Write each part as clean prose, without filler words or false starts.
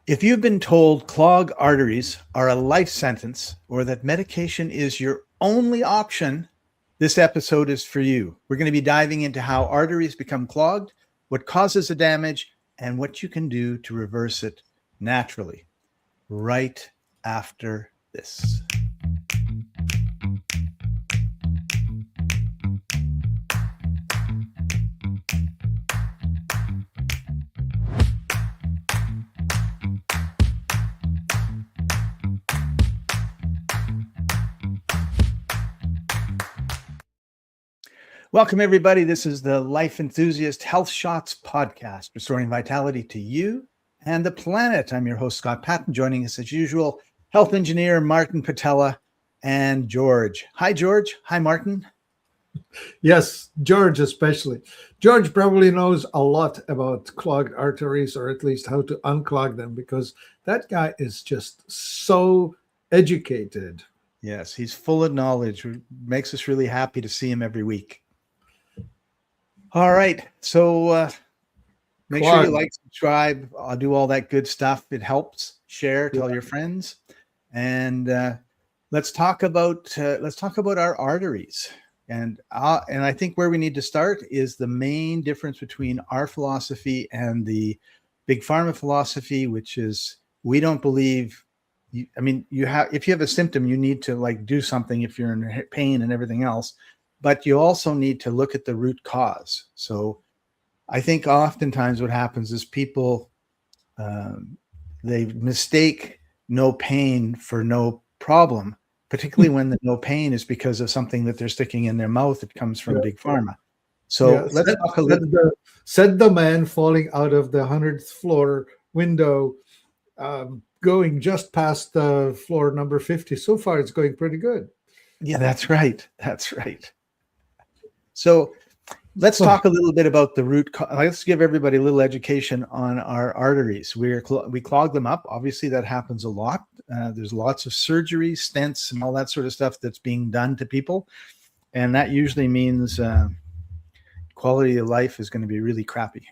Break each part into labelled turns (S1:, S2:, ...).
S1: If you've been told clogged arteries are a life sentence or that medication is your only option, this episode is for you. We're going to be diving into how arteries become clogged, what causes the damage, and what you can do to reverse it naturally. Right after this. Welcome, everybody. This is the Life Enthusiast Health Shots podcast, restoring vitality to you and the planet. I'm your host, Scott Paton. Joining us as usual, health engineer Martin Pytela and George. Hi, George. Hi, Martin.
S2: Yes, George especially. George probably knows a lot about clogged arteries, or at least how to unclog them, because that guy is just so educated.
S1: Yes, he's full of knowledge. It makes us really happy to see him every week. All right. So make sure you like, subscribe, do all that good stuff. It helps. Share, tell your friends. And let's talk about our arteries. And I think where we need to start is the main difference between our philosophy and the big pharma philosophy, which is we don't believe. If you have a symptom, you need to do something if you're in pain and everything else. But you also need to look at the root cause. So I think oftentimes what happens is people, they mistake no pain for no problem, particularly when the no pain is because of something that they're sticking in their mouth that comes from big pharma. So let's talk a little.
S2: Said the man falling out of the 100th floor window, going just past the floor number 50. So far, it's going pretty good.
S1: Yeah, that's right. That's right. So let's talk a little bit about the root cause. Let's give everybody a little education on our arteries. We clog them up. Obviously, that happens a lot. There's lots of surgery, stents, and all that sort of stuff that's being done to people. And that usually means quality of life is going to be really crappy.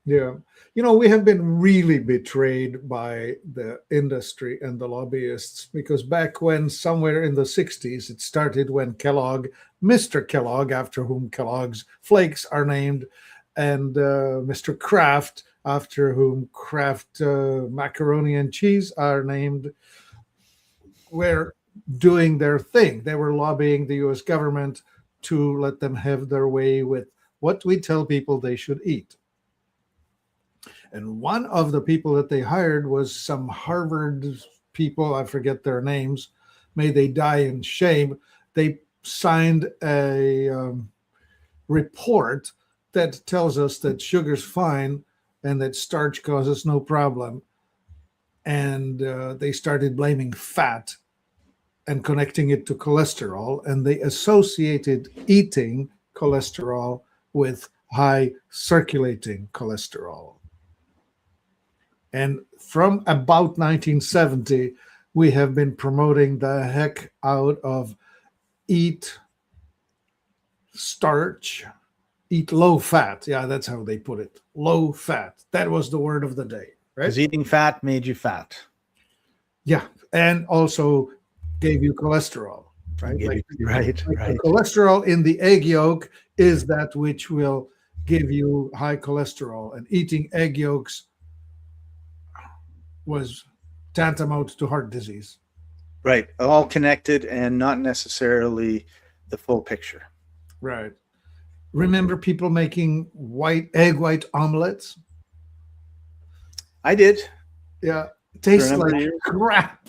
S2: Yeah. We have been really betrayed by the industry and the lobbyists, because back when, somewhere in the 60s, it started when Kellogg, Mr. Kellogg, after whom Kellogg's flakes are named, and Mr. Kraft, after whom Kraft macaroni and cheese are named, were doing their thing. They were lobbying the US government to let them have their way with what we tell people they should eat. And one of the people that they hired was some Harvard people, I forget their names, may they die in shame. They signed a report that tells us that sugar's fine and that starch causes no problem. And they started blaming fat and connecting it to cholesterol. And they associated eating cholesterol with high circulating cholesterol. And from about 1970, we have been promoting the heck out of eat starch, eat low fat. Yeah, that's how they put it. Low fat. That was the word of the day, right?
S1: Because eating fat made you fat.
S2: Yeah, and also gave you cholesterol, right?
S1: Right.
S2: The cholesterol in the egg yolk is that which will give you high cholesterol, and eating egg yolks was tantamount to heart disease.
S1: Right. All connected and not necessarily the full picture.
S2: Right. Remember people making egg white omelets?
S1: I did.
S2: Yeah. It tastes like crap.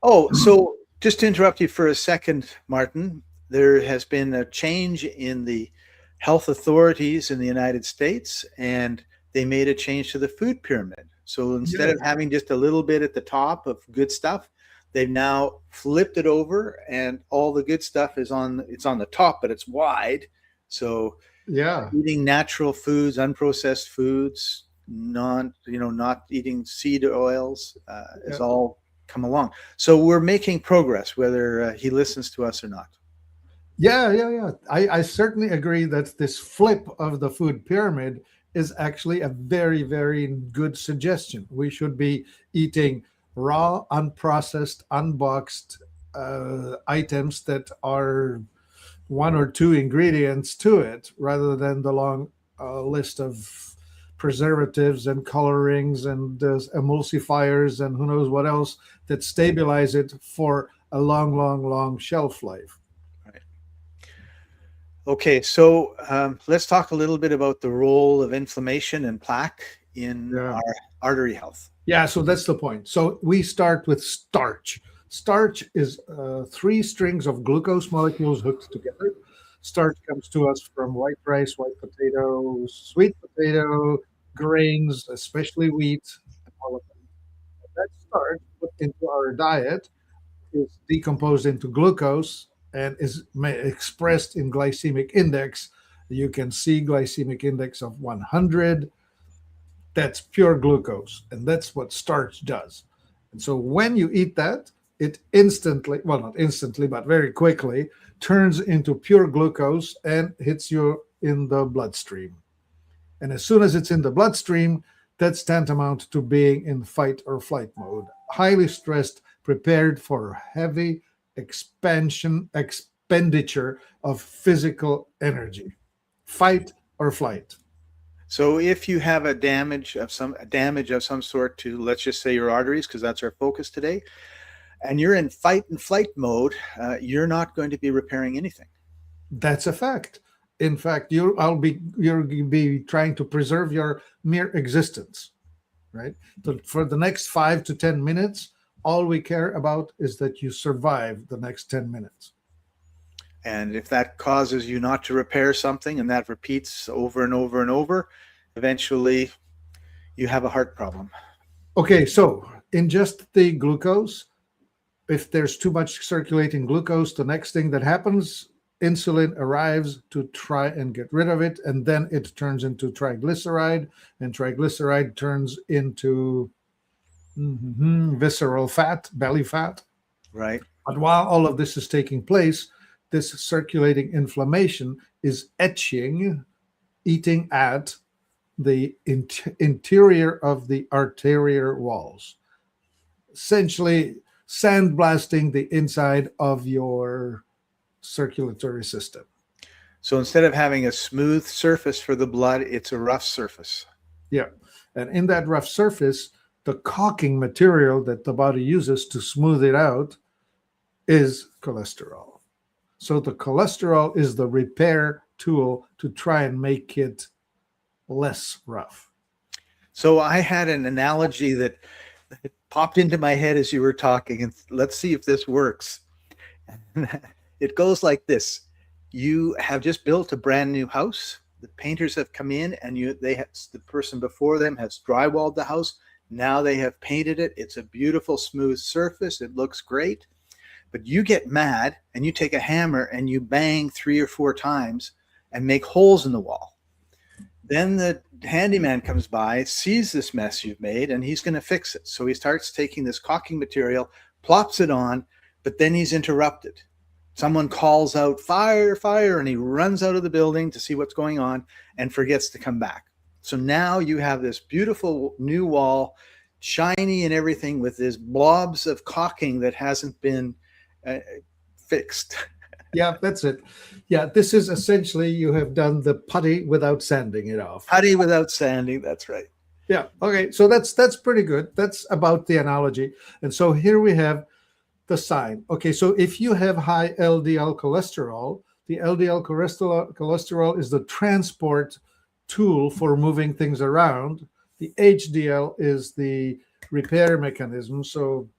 S1: Oh, so just to interrupt you for a second, Martin, there has been a change in the health authorities in the United States, and they made a change to the food pyramid. So instead of having just a little bit at the top of good stuff, they've now flipped it over, and all the good stuff it's on the top, but it's wide. So eating natural foods, unprocessed foods, not eating seed oils is all come along. So we're making progress, whether he listens to us or not.
S2: Yeah. I certainly agree that this flip of the food pyramid is actually a very, very good suggestion. We should be eating raw, unprocessed, unboxed items that are one or two ingredients to it rather than the long list of preservatives and colorings and emulsifiers and who knows what else that stabilize it for a long, long, long shelf life.
S1: Right. Okay, so let's talk a little bit about the role of inflammation and plaque in
S2: Yeah.
S1: our artery health.
S2: Yeah, so that's the point. So we start with starch. Starch is three strings of glucose molecules hooked together. Starch comes to us from white rice, white potato, sweet potato, grains, especially wheat, and all of them. That starch put into our diet is decomposed into glucose and is expressed in glycemic index. You can see glycemic index of 100. That's pure glucose, and that's what starch does. And so when you eat that, it instantly, well, not instantly, but very quickly, turns into pure glucose and hits you in the bloodstream. And as soon as it's in the bloodstream, that's tantamount to being in fight or flight mode, highly stressed, prepared for heavy expenditure of physical energy, fight or flight.
S1: So if you have a damage of some sort to, let's just say, your arteries, because that's our focus today, and you're in fight and flight mode, you're not going to be repairing anything.
S2: That's a fact. In fact, you'll be trying to preserve your mere existence, right? So for the next 5 to 10 minutes, all we care about is that you survive the next 10 minutes.
S1: And if that causes you not to repair something and that repeats over and over and over, eventually you have a heart problem.
S2: Okay, so in just the glucose, if there's too much circulating glucose, the next thing that happens, insulin arrives to try and get rid of it, and then it turns into triglyceride, and triglyceride turns into visceral fat, belly fat.
S1: Right.
S2: But while all of this is taking place, this circulating inflammation is eating at the interior of the arterial walls, essentially sandblasting the inside of your circulatory system.
S1: So instead of having a smooth surface for the blood, it's a rough surface.
S2: Yeah. And in that rough surface, the caulking material that the body uses to smooth it out is cholesterol. So the cholesterol is the repair tool to try and make it less rough.
S1: So I had an analogy that popped into my head as you were talking, and let's see if this works. It goes like this. You have just built a brand new house. The painters have come in, and the person before them has drywalled the house. Now they have painted it. It's a beautiful, smooth surface. It looks great. But you get mad and you take a hammer and you bang 3 or 4 times and make holes in the wall. Then the handyman comes by, sees this mess you've made, and he's going to fix it. So he starts taking this caulking material, plops it on, but then he's interrupted. Someone calls out, fire, fire, and he runs out of the building to see what's going on and forgets to come back. So now you have this beautiful new wall, shiny and everything, with these blobs of caulking that hasn't been fixed.
S2: Yeah, that's it. Yeah, this is essentially you have done the putty without sanding it off.
S1: Putty without sanding, that's right.
S2: Yeah, okay, so that's pretty good. That's about the analogy. And so here we have the sign. Okay, so if you have high LDL cholesterol, the LDL cholesterol is the transport tool for moving things around. The HDL is the repair mechanism. So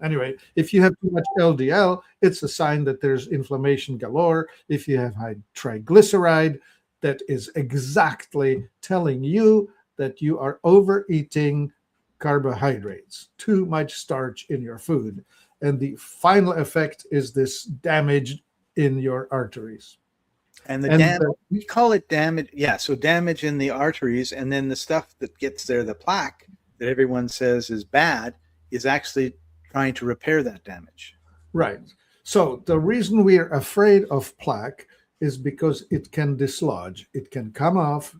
S2: anyway, if you have too much LDL, it's a sign that there's inflammation galore. If you have high triglyceride, that is exactly telling you that you are overeating carbohydrates, too much starch in your food. And the final effect is this damage in your arteries.
S1: And we call it damage. Yeah, so damage in the arteries, and then the stuff that gets there, the plaque that everyone says is bad, is actually trying to repair that damage.
S2: Right. So the reason we are afraid of plaque is because it can dislodge. It can come off.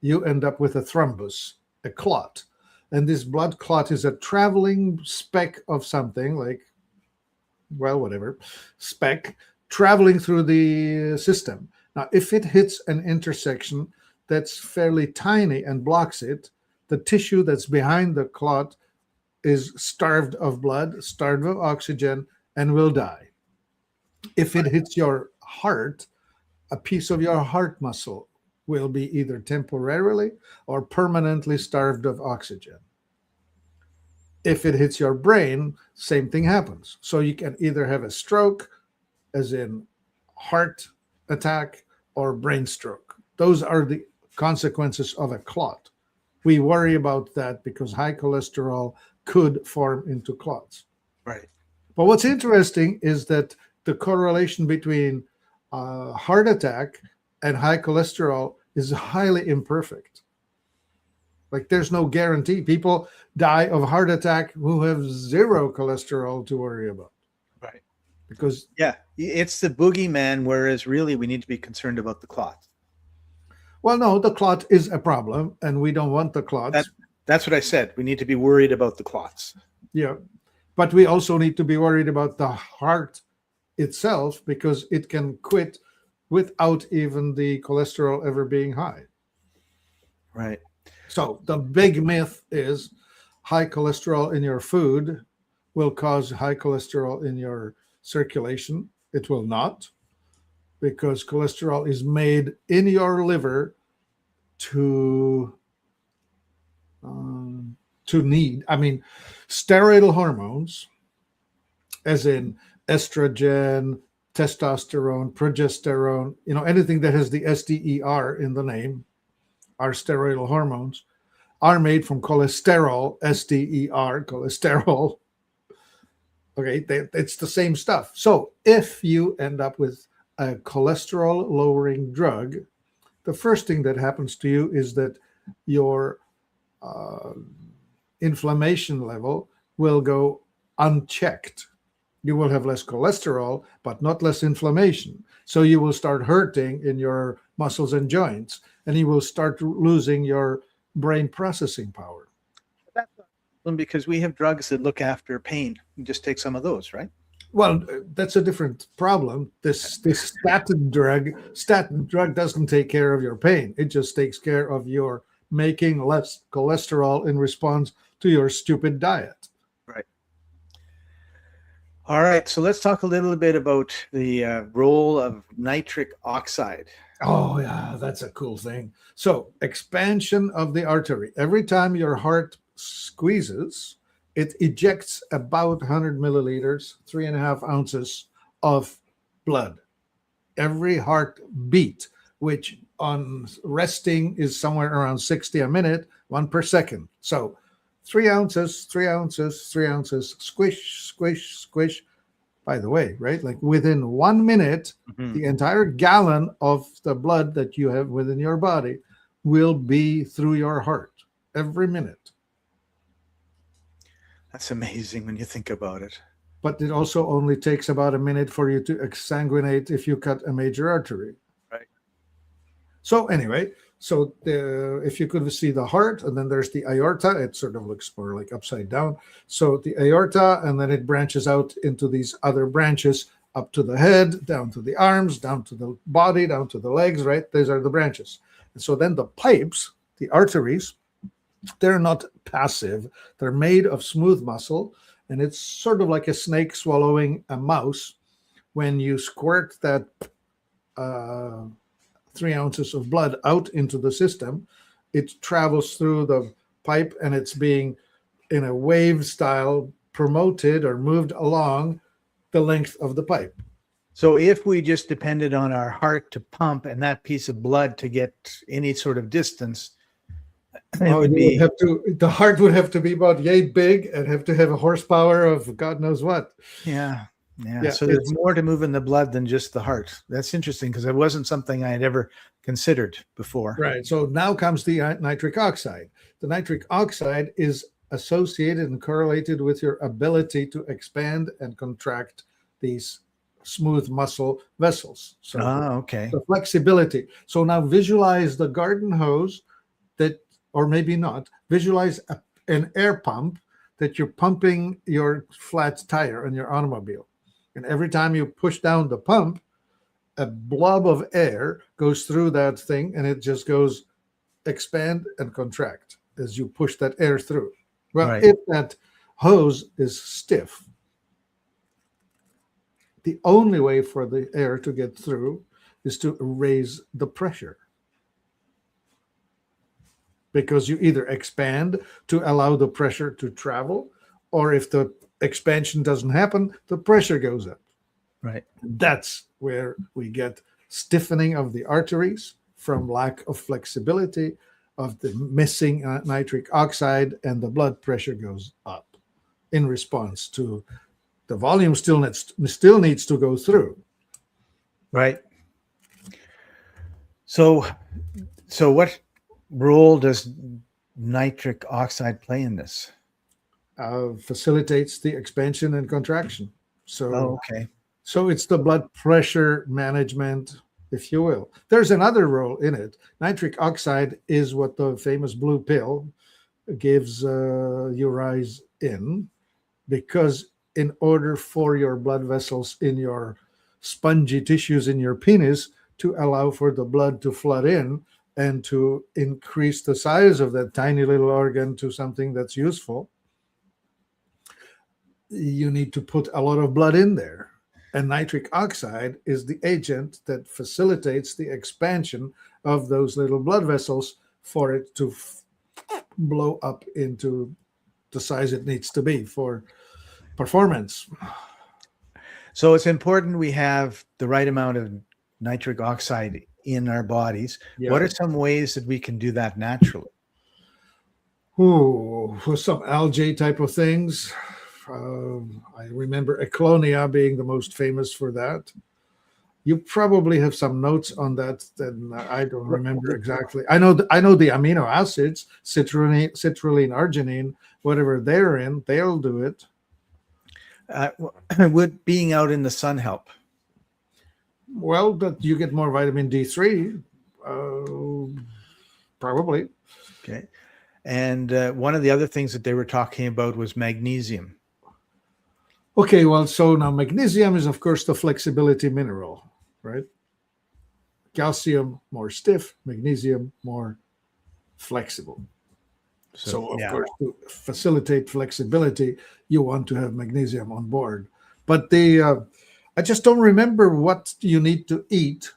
S2: You end up with a thrombus, a clot. And this blood clot is a traveling speck of something like, well, whatever, speck traveling through the system. Now, if it hits an intersection that's fairly tiny and blocks it, the tissue that's behind the clot is starved of blood, starved of oxygen, and will die. If it hits your heart, a piece of your heart muscle will be either temporarily or permanently starved of oxygen. If it hits your brain, same thing happens. So you can either have a stroke, as in heart attack, or brain stroke. Those are the consequences of a clot. We worry about that because high cholesterol could form into clots.
S1: Right.
S2: But what's interesting is that the correlation between heart attack and high cholesterol is highly imperfect. Like there's no guarantee. People die of heart attack who have zero cholesterol to worry about.
S1: Right.
S2: Because
S1: it's the boogeyman, whereas really we need to be concerned about the clot.
S2: well, no, the clot is a problem, and we don't want the clots.
S1: That's what I said. We need to be worried about the clots.
S2: Yeah, but we also need to be worried about the heart itself because it can quit without even the cholesterol ever being high.
S1: Right.
S2: So the big myth is high cholesterol in your food will cause high cholesterol in your circulation. It will not, because cholesterol is made in your liver to need, steroidal hormones, as in estrogen, testosterone, progesterone, anything that has the SDER in the name, are steroidal hormones, are made from cholesterol, SDER, cholesterol. Okay, it's the same stuff. So if you end up with a cholesterol-lowering drug, the first thing that happens to you is that your inflammation level will go unchecked. You will have less cholesterol, but not less inflammation. So you will start hurting in your muscles and joints, and you will start losing your brain processing power.
S1: Because we have drugs that look after pain. You just take some of those, right?
S2: Well, that's a different problem. This statin drug doesn't take care of your pain. It just takes care of your making less cholesterol in response to your stupid diet.
S1: Right. All right. So let's talk a little bit about the role of nitric oxide.
S2: Oh, yeah, that's a cool thing. So expansion of the artery. Every time your heart squeezes, it ejects about 100 milliliters, 3.5 ounces of blood. Every heart beat, which on resting is somewhere around 60 a minute, 1 per second. So 3 ounces, 3 ounces, 3 ounces, squish, squish, squish. By the way, right? Like within 1 minute, the entire gallon of the blood that you have within your body will be through your heart every minute.
S1: That's amazing when you think about it.
S2: But it also only takes about a minute for you to exsanguinate if you cut a major artery.
S1: Right.
S2: So anyway, if you could see the heart, and then there's the aorta, it sort of looks more like upside down. So the aorta, and then it branches out into these other branches up to the head, down to the arms, down to the body, down to the legs, right? These are the branches. And so then the pipes, the arteries, they're not passive. They're made of smooth muscle, and it's sort of like a snake swallowing a mouse. When you squirt that 3 ounces of blood out into the system, it travels through the pipe, and it's being, in a wave style, promoted or moved along the length of the pipe.
S1: So if we just depended on our heart to pump and that piece of blood to get any sort of distance,
S2: the heart would have to be about yay big and have to have a horsepower of God knows what.
S1: Yeah. So there's more to moving the blood than just the heart. That's interesting, because it wasn't something I had ever considered before.
S2: Right. So now comes the nitric oxide. The nitric oxide is associated and correlated with your ability to expand and contract these smooth muscle vessels. So
S1: okay.
S2: the flexibility. So now visualize the garden hose that, or maybe not, visualize an air pump that you're pumping your flat tire on your automobile. And every time you push down the pump, a blob of air goes through that thing, and it just goes expand and contract as you push that air through. Well,
S1: Right.
S2: if that hose is stiff, the only way for the air to get through is to raise the pressure. Because you either expand to allow the pressure to travel, or if the expansion doesn't happen, the pressure goes up.
S1: Right.
S2: That's where we get stiffening of the arteries from lack of flexibility of the missing nitric oxide, and the blood pressure goes up in response to the volume still needs to go through.
S1: Right. So what role does nitric oxide play in this?
S2: Facilitates the expansion and contraction. So,
S1: okay.
S2: So it's the blood pressure management, if you will. There's another role in it. Nitric oxide is what the famous blue pill gives you rise in, because in order for your blood vessels in your spongy tissues in your penis to allow for the blood to flood in and to increase the size of that tiny little organ to something that's useful, you need to put a lot of blood in there. And nitric oxide is the agent that facilitates the expansion of those little blood vessels for it to blow up into the size it needs to be for performance.
S1: So it's important we have the right amount of nitric oxide in our bodies. Yeah. What are some ways that we can do that naturally?
S2: For some algae type of things. I remember Eclonia being the most famous for that. You probably have some notes on that. Then I don't remember exactly. I know the amino acids, citrulline, arginine, whatever they're in, they'll do it.
S1: Would being out in the sun help?
S2: Well, that you get more vitamin D3, probably.
S1: Okay. And one of the other things that they were talking about was magnesium.
S2: Okay, well, so now magnesium is, of course, the flexibility mineral, right? Calcium, more stiff, magnesium, more flexible. So of course, to facilitate flexibility, you want to have magnesium on board. But I just don't remember what you need to eat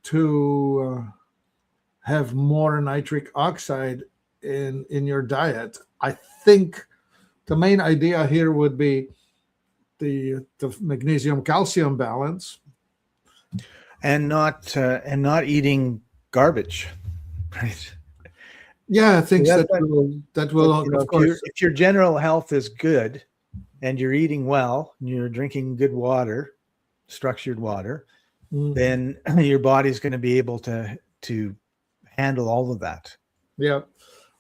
S2: to have more nitric oxide in your diet. I think the main idea here would be the magnesium calcium balance,
S1: and not eating garbage, right?
S2: Yeah, things that will of course.
S1: If your general health is good and you're eating well and you're drinking good water, structured water, then your body's going to be able to handle all of that.
S2: Yeah,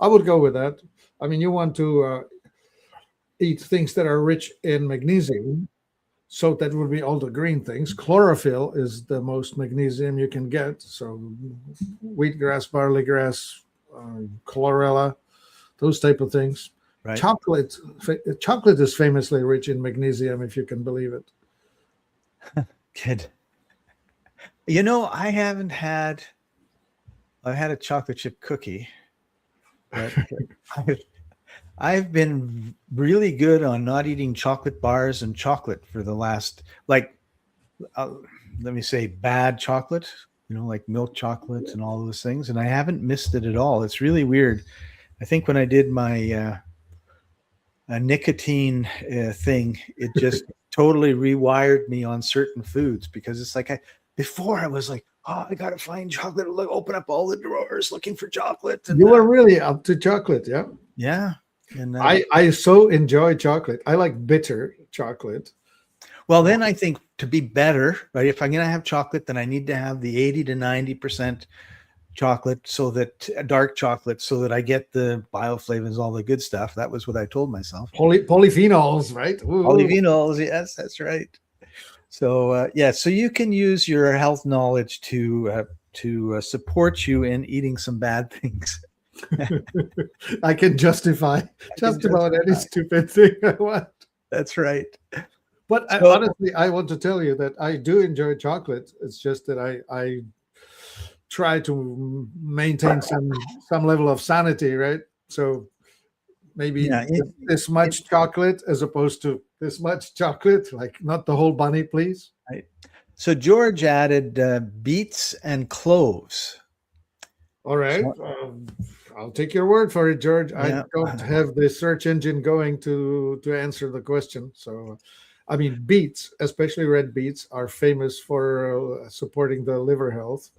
S2: I would go with that. I mean, you want to eat things that are rich in magnesium. So that would be all the green things. Chlorophyll is the most magnesium you can get. So wheatgrass, barley grass, chlorella, those type of things.
S1: Right.
S2: Chocolate is famously rich in magnesium, if you can believe it.
S1: Good. You know, I've had a chocolate chip cookie, but I've been really good on not eating chocolate bars and chocolate for the last, let me say, bad chocolate, like milk chocolate and all those things. And I haven't missed it at all. It's really weird. I think when I did my nicotine thing, it just totally rewired me on certain foods, because it's like before I was like, oh, I got to find chocolate, open up all the drawers looking for chocolate. And
S2: you were really up to chocolate. Yeah.
S1: Yeah. And
S2: I so enjoy chocolate. I like bitter chocolate.
S1: Well, then I think to be better, right, if I'm going to have chocolate, then I need to have the 80 to 90% chocolate, dark chocolate, so that I get the bioflavors, all the good stuff. That was what I told myself.
S2: Polyphenols, right? Ooh.
S1: Polyphenols, yes, that's right. So so you can use your health knowledge to support you in eating some bad things.
S2: I can justify just about any stupid thing I want.
S1: That's right.
S2: But honestly, I want to tell you that I do enjoy chocolate. It's just that I try to maintain some level of sanity, right? So maybe this much chocolate as opposed to this much chocolate, like not the whole bunny, please.
S1: Right. So George added beets and cloves.
S2: All right. I'll take your word for it, George. Yeah. I don't have the search engine going to answer the question. So, I mean, beets, especially red beets, are famous for supporting the liver health.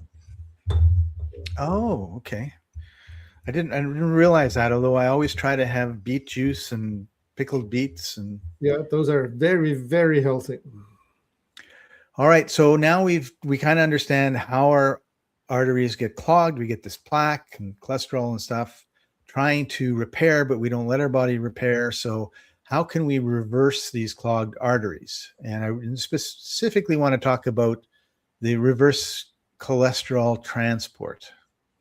S1: Oh, okay. I didn't realize that, although I always try to have beet juice and pickled beets. And
S2: yeah, those are very, very healthy.
S1: All right. So now we kind of understand how our arteries get clogged. We get this plaque and cholesterol and stuff trying to repair, but we don't let our body repair. So how can we reverse these clogged arteries? And I specifically want to talk about the reverse cholesterol transport.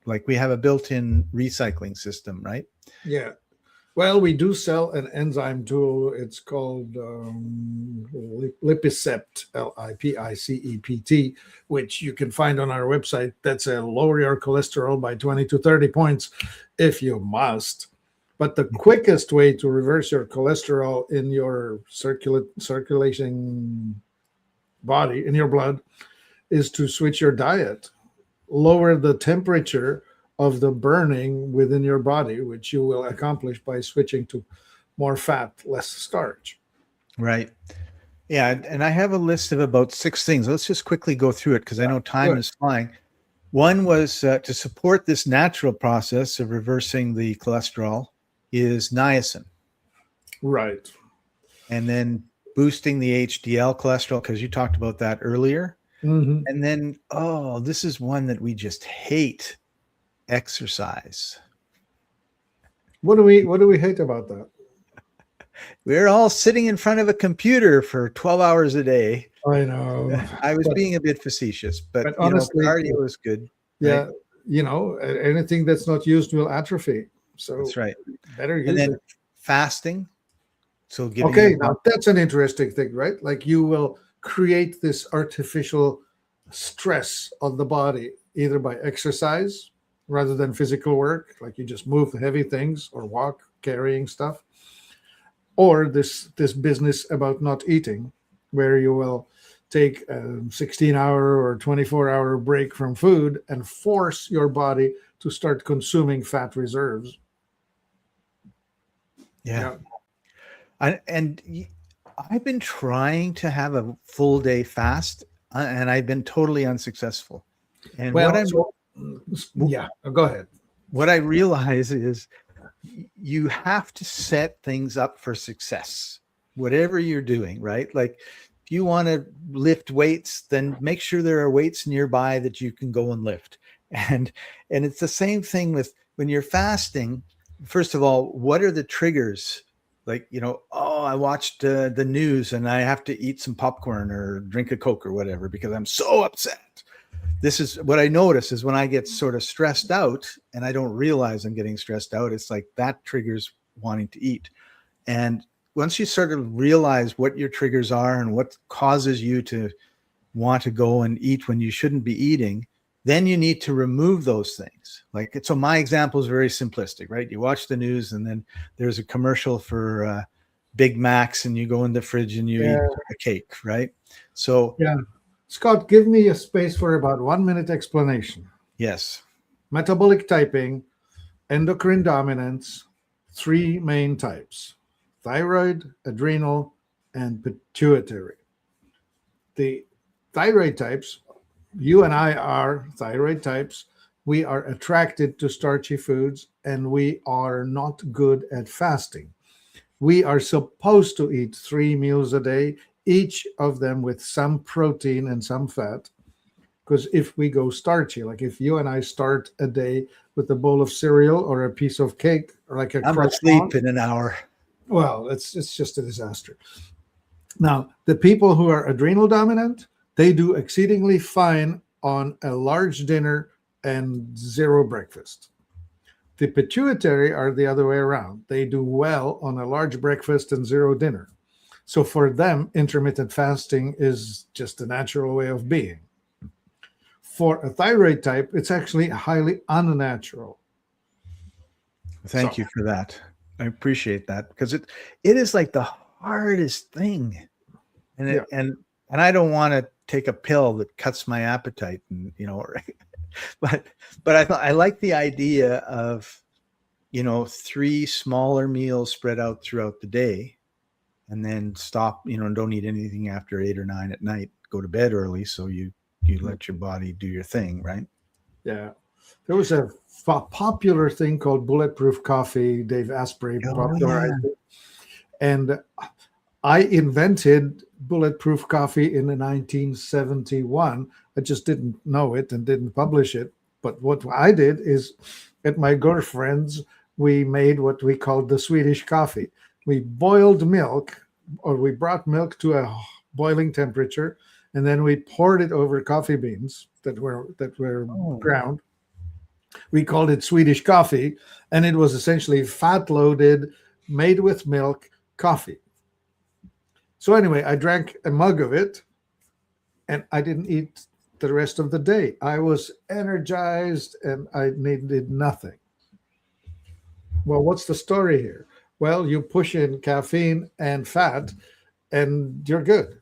S1: Like we have a built-in recycling system, right?
S2: Yeah. Well, we do sell an enzyme tool. It's called Lipicept, Lipicept, which you can find on our website. That's a lower your cholesterol by 20 to 30 points if you must. But the quickest way to reverse your cholesterol in your circulating body, in your blood, is to switch your diet, lower the temperature of the burning within your body, which you will accomplish by switching to more fat, less starch.
S1: Right. Yeah. And I have a list of about 6 things. Let's just quickly go through it because I know time is flying. One was to support this natural process of reversing the cholesterol is niacin.
S2: Right.
S1: And then boosting the HDL cholesterol, because you talked about that earlier.
S2: Mm-hmm.
S1: And then, this is one that we just hate. Exercise.
S2: What do we hate about that?
S1: We're all sitting in front of a computer for 12 hours a day.
S2: I know.
S1: I was being a bit facetious, but
S2: honestly,
S1: cardio is good.
S2: Yeah, right? Anything that's not used will atrophy. So
S1: that's right.
S2: Better use
S1: and then
S2: it.
S1: Fasting. So
S2: now that's an interesting thing, right? Like you will create this artificial stress on the body either by exercise rather than physical work, like you just move heavy things or walk carrying stuff, or this business about not eating, where you will take a 16-hour or 24-hour break from food and force your body to start consuming fat reserves.
S1: Yeah. And I've been trying to have a full day fast, and I've been totally unsuccessful. And
S2: go ahead.
S1: What I realize is you have to set things up for success, whatever you're doing, right? Like if you want to lift weights, then make sure there are weights nearby that you can go and lift. And it's the same thing with when you're fasting. First of all, what are the triggers? Like, I watched the news and I have to eat some popcorn or drink a Coke or whatever because I'm so upset. This is what I notice is when I get sort of stressed out and I don't realize I'm getting stressed out, it's like that triggers wanting to eat. And once you sort of realize what your triggers are and what causes you to want to go and eat when you shouldn't be eating, then you need to remove those things. So my example is very simplistic, right? You watch the news and then there's a commercial for Big Macs and you go in the fridge and you eat a cake, right? So
S2: Scott, give me a space for about 1 minute explanation.
S1: Yes.
S2: Metabolic typing, endocrine dominance, 3 main types: thyroid, adrenal, and pituitary. The thyroid types, you and I are thyroid types. We are attracted to starchy foods and we are not good at fasting. We are supposed to eat 3 meals a day, each of them with some protein and some fat. Because if we go starchy, like if you and I start a day with a bowl of cereal or a piece of cake or like a
S1: I'm asleep in an hour.
S2: Well, it's just a disaster. Now, the people who are adrenal dominant, they do exceedingly fine on a large dinner and zero breakfast. The pituitary are the other way around. They do well on a large breakfast and zero dinner. So for them, intermittent fasting is just a natural way of being. For a thyroid type, it's actually highly unnatural.
S1: Thank you for that. I appreciate that, because it is like the hardest thing. And and I don't want to take a pill that cuts my appetite, and but I like the idea of 3 smaller meals spread out throughout the day, and then stop, and don't eat anything after 8 or 9 at night. Go to bed early, so you let your body do your thing, right?
S2: Yeah. There was a popular thing called bulletproof coffee. Dave Asprey popularized it. And I invented bulletproof coffee in 1971. I just didn't know it and didn't publish it. But what I did is, at my girlfriend's, we made what we called the Swedish coffee. We boiled milk, or we brought milk to a boiling temperature, and then we poured it over coffee beans that were ground. We called it Swedish coffee, and it was essentially fat-loaded, made with milk coffee. So anyway, I drank a mug of it, and I didn't eat the rest of the day. I was energized, and I needed nothing. Well, what's the story here? Well, you push in caffeine and fat, and you're good.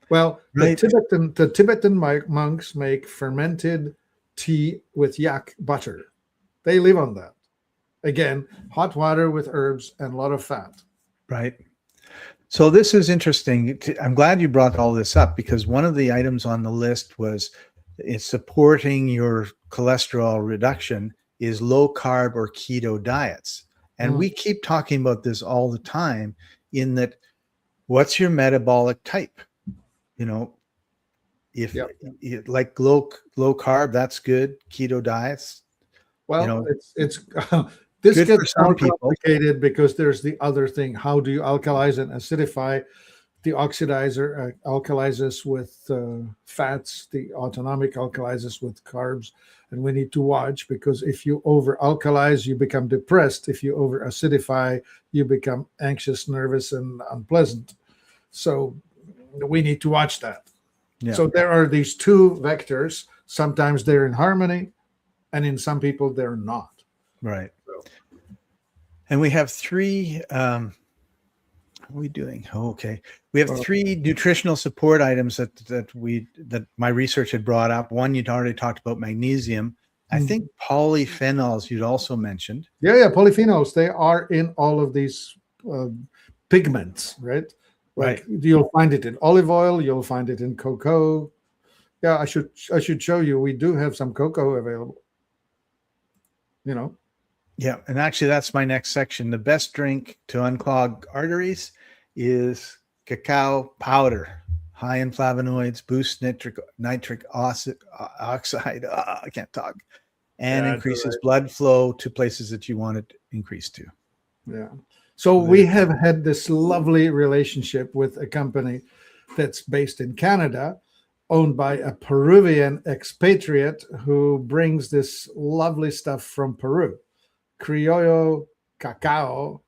S2: Well,
S1: Right.
S2: the Tibetan monks make fermented tea with yak butter. They live on that. Again, hot water with herbs and a lot of fat.
S1: Right. So this is interesting. I'm glad you brought all this up, because one of the items on the list was, it's supporting your cholesterol reduction, is low carb or keto diets. And we keep talking about this all the time, in that, what's your metabolic type? If you like low carb, that's good. Keto diets.
S2: Well, it's this
S1: good
S2: gets
S1: for
S2: more
S1: some people.
S2: complicated, because there's the other thing. How do you alkalize and acidify? The oxidizer alkalizes with fats. The autonomic alkalizes with carbs. And we need to watch, because if you over alkalize, you become depressed. If you over acidify, you become anxious, nervous, and unpleasant. So we need to watch that. Yeah. So there are these two vectors. Sometimes they're in harmony, and in some people they're not.
S1: Right. So. And we have 3. How are we doing? Oh, okay. We have 3 nutritional support items that my research had brought up. One, you'd already talked about, magnesium. I think polyphenols you'd also mentioned.
S2: Yeah, polyphenols. They are in all of these pigments, right? Like you'll find it in olive oil. You'll find it in cocoa. Yeah, I should show you. We do have some cocoa available.
S1: Yeah, and actually that's my next section. The best drink to unclog arteries is cacao powder, high in flavonoids, boosts nitric oxide. I can't talk, and increases blood flow to places that you want it increased to.
S2: Yeah. So we have had this lovely relationship with a company that's based in Canada, owned by a Peruvian expatriate who brings this lovely stuff from Peru. Criollo cacao,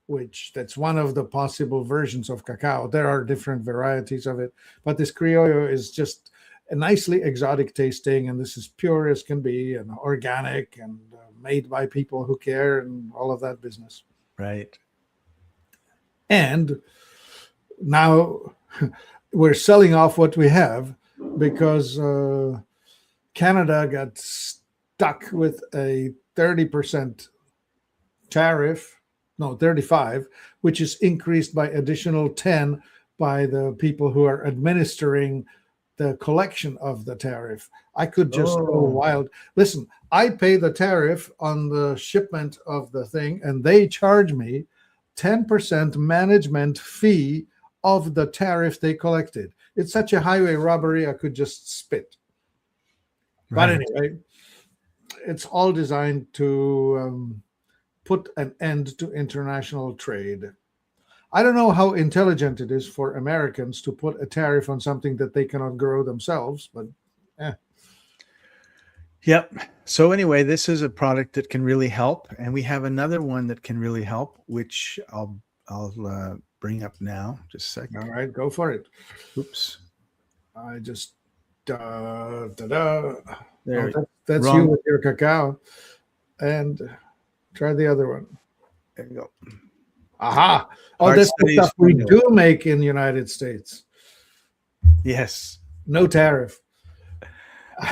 S2: that's one of the possible versions of cacao. There are different varieties of it, but this criollo is just a nicely exotic tasting, and this is pure as can be, and organic, and made by people who care, and all of that business.
S1: Right.
S2: And now we're selling off what we have, because Canada got stuck with a 30% tariff, no, 35, which is increased by additional 10 by the people who are administering the collection of the tariff. I could just go wild. Listen, I pay the tariff on the shipment of the thing, and they charge me 10% management fee of the tariff they collected. It's such a highway robbery, I could just spit. Right. But anyway, it's all designed to put an end to international trade. I don't know how intelligent it is for Americans to put a tariff on something that they cannot grow themselves, but
S1: Yep. So anyway, this is a product that can really help, and we have another one that can really help, which I'll bring up now. Just a second.
S2: All right, go for it.
S1: Oops.
S2: I just
S1: There.
S2: that's
S1: Wrong.
S2: you with your cacao, and try the other one.
S1: There you go.
S2: Aha! Oh,
S1: Heart
S2: that's the
S1: studies
S2: stuff we
S1: formula.
S2: do make in the United States.
S1: Yes.
S2: No tariff.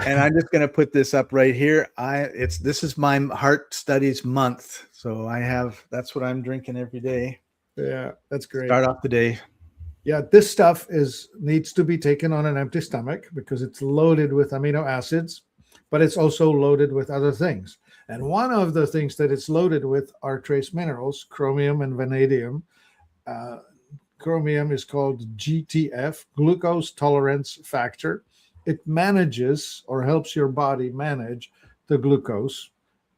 S1: And I'm just going to put this up right here. This is my heart studies month, so that's what I'm drinking every day.
S2: Yeah, that's great.
S1: Start off the day.
S2: Yeah, this stuff needs to be taken on an empty stomach because it's loaded with amino acids, but it's also loaded with other things. And one of the things that it's loaded with are trace minerals, chromium and vanadium. Chromium is called GTF, glucose tolerance factor. It manages or helps your body manage the glucose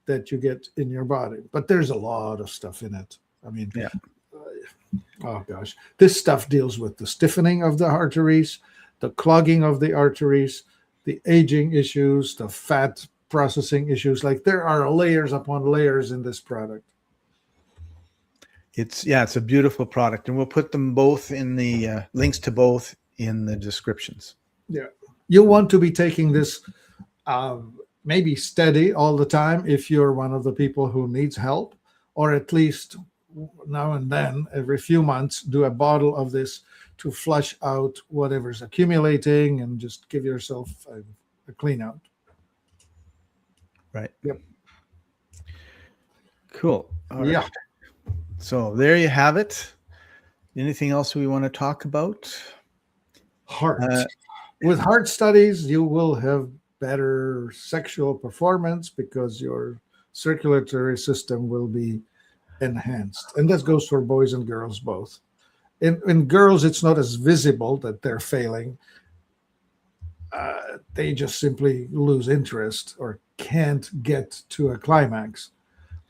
S2: that you get in your body. But there's a lot of stuff in it. I mean,
S1: Yeah.
S2: Oh gosh, this stuff deals with the stiffening of the arteries, the clogging of the arteries, the aging issues, the fat processing issues. Like there are layers upon layers in this product.
S1: It's a beautiful product, and we'll put them both in the links to both in the descriptions.
S2: Yeah, you want to be taking this maybe steady all the time if you're one of the people who needs help, or at least now and then, every few months, do a bottle of this to flush out whatever's accumulating and just give yourself a clean out.
S1: Right.
S2: Yep.
S1: Cool. All
S2: Yeah.
S1: right. So there you have it. Anything else we want to talk about?
S2: Heart. With heart studies, you will have better sexual performance because your circulatory system will be enhanced. And this goes for boys and girls both. In girls, it's not as visible that they're failing. They just simply lose interest or can't get to a climax.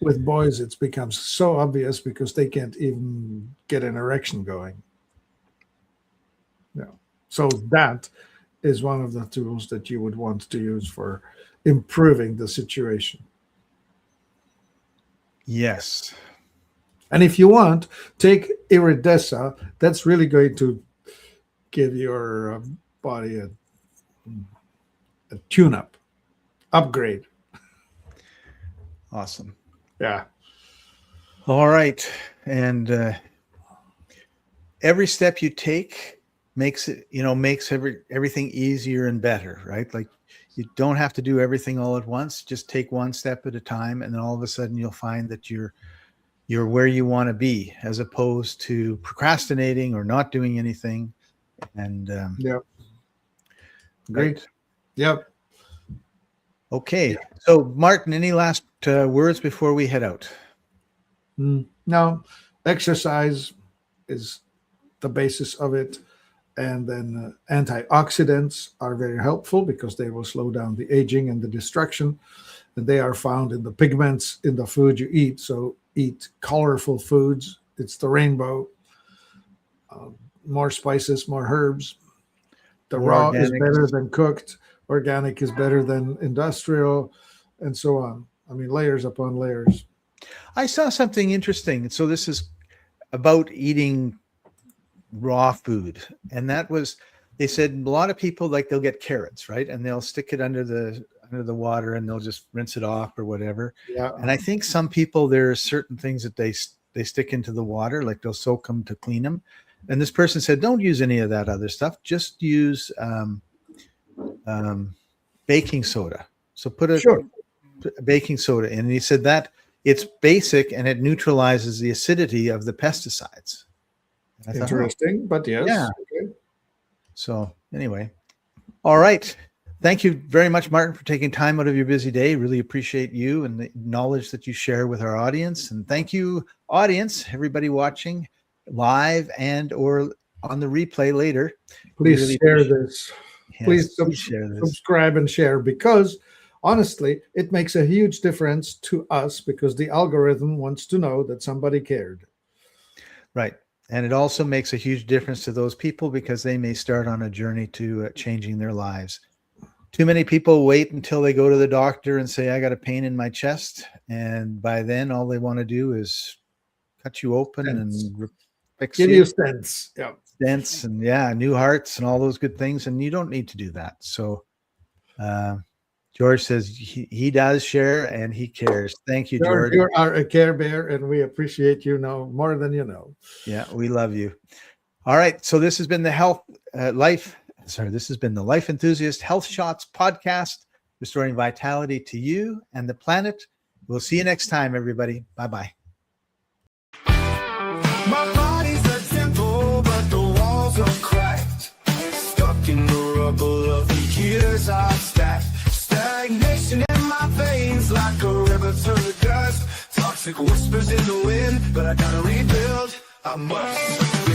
S2: With boys, it becomes so obvious because they can't even get an erection going. Yeah. So that is one of the tools that you would want to use for improving the situation.
S1: Yes.
S2: And if you want, take iridessa. That's really going to give your body a tune-up, upgrade.
S1: Awesome.
S2: Yeah.
S1: All right. And every step you take makes everything easier and better, right? Like you don't have to do everything all at once. Just take one step at a time, and then all of a sudden you'll find that you're where you want to be, as opposed to procrastinating or not doing anything. And
S2: Yep.
S1: Great.
S2: Right. Yep.
S1: Okay. Yeah. So Martin, any last words before we head out?
S2: No, exercise is the basis of it. And then antioxidants are very helpful because they will slow down the aging and the destruction. And they are found in the pigments in the food you eat. So eat colorful foods. It's the rainbow. More spices, more herbs. The raw is better than cooked. Organic is better than industrial, and so on. I mean, layers upon layers.
S1: I saw something interesting. So this is about eating raw food. And that was, they said a lot of people, like, they'll get carrots, right? And they'll stick it under the water and they'll just rinse it off or whatever.
S2: Yeah.
S1: And I think some people, there are certain things that they stick into the water, like they'll soak them to clean them. And this person said, don't use any of that other stuff. Just use baking soda. So put a baking soda in. And he said that it's basic and it neutralizes the acidity of the pesticides.
S2: Interesting, but yes.
S1: Yeah. Okay. So anyway, all right. Thank you very much, Martin, for taking time out of your busy day. Really appreciate you and the knowledge that you share with our audience. And thank you, audience, everybody watching live and or on the replay later.
S2: Please really share this. Yes, please
S1: share this.
S2: Subscribe and share, because honestly, it makes a huge difference to us because the algorithm wants to know that somebody cared.
S1: Right. And it also makes a huge difference to those people because they may start on a journey to changing their lives. Too many people wait until they go to the doctor and say, I got a pain in my chest. And by then, all they want to do is cut you open and fix
S2: Give you stents. Yeah.
S1: Stents and new hearts and all those good things. And you don't need to do that. So George says he does share and he cares. Thank you, George.
S2: You are a care bear, and we appreciate you more than you know.
S1: Yeah, we love you. All right. So this has been the Life Enthusiast Health Shots podcast, restoring vitality to you and the planet. We'll see you next time, everybody. Bye-bye.
S3: My body's a temple, but the walls are cracked. Stuck in the rubble of the years I've stacked. Stagnation in my veins like a river to the dust. Toxic whispers in the wind, but I gotta rebuild. I must.